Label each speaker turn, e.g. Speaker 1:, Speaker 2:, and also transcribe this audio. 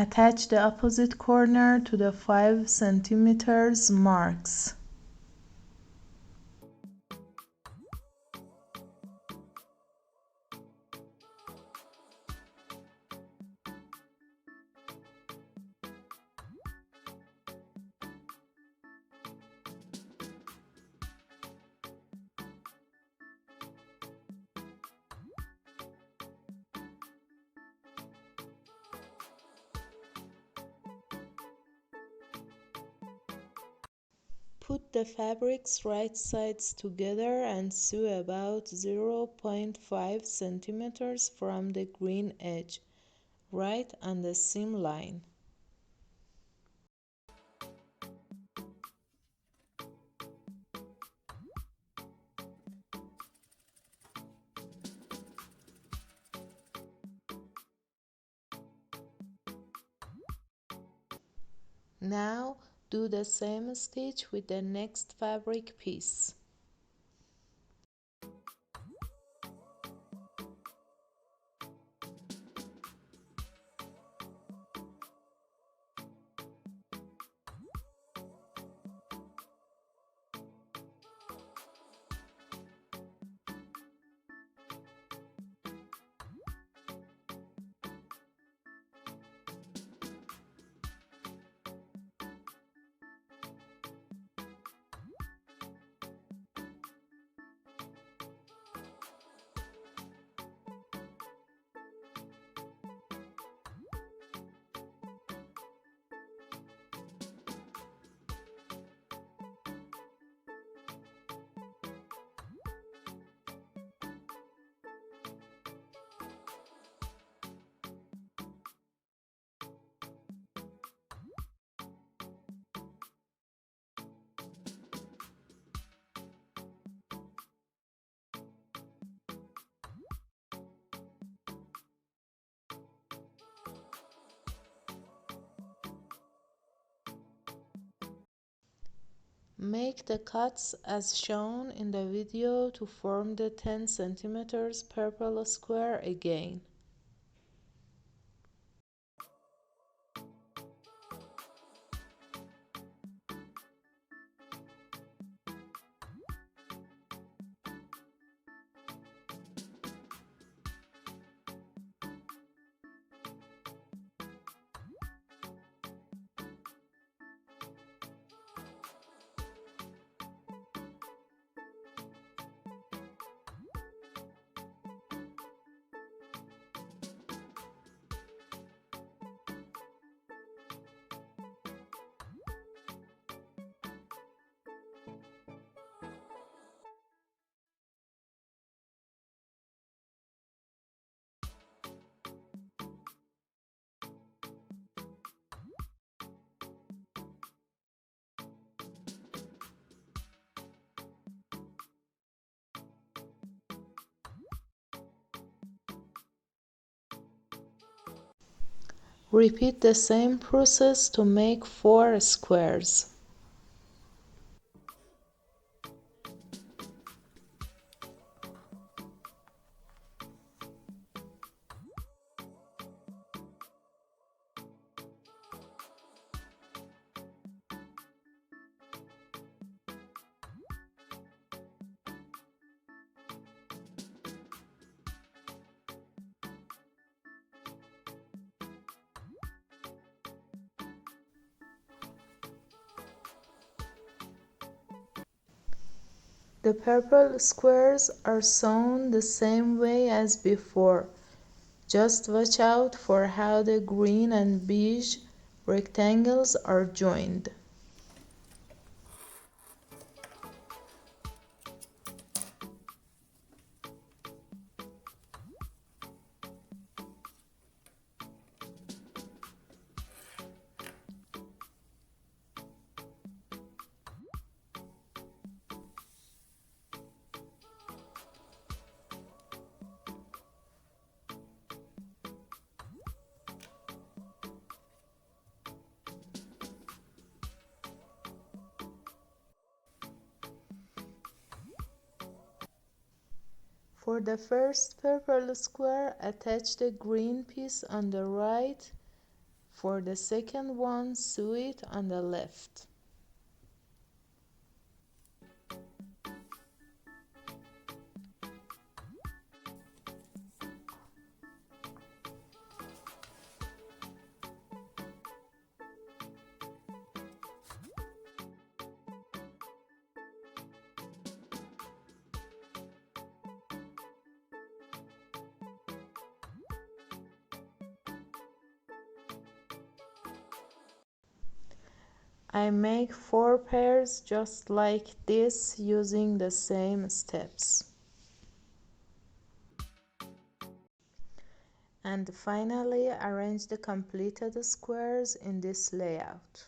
Speaker 1: Attach the opposite corner to the 5 centimeters marks. Put the fabric's right sides together and sew about 0.5 centimeters from the green edge, right on the seam line. Now do the same stitch with the next fabric piece. Make the cuts as shown in the video to form the 10 centimeters purple square again. Repeat the same process to make 4 squares. The purple squares are sewn the same way as before. Just watch out for how the green and beige rectangles are joined. For the first purple square, attach the green piece on the right For the second one, sew it on the left. I make 4 pairs just like this using the same steps. And finally, arrange the completed squares in this layout.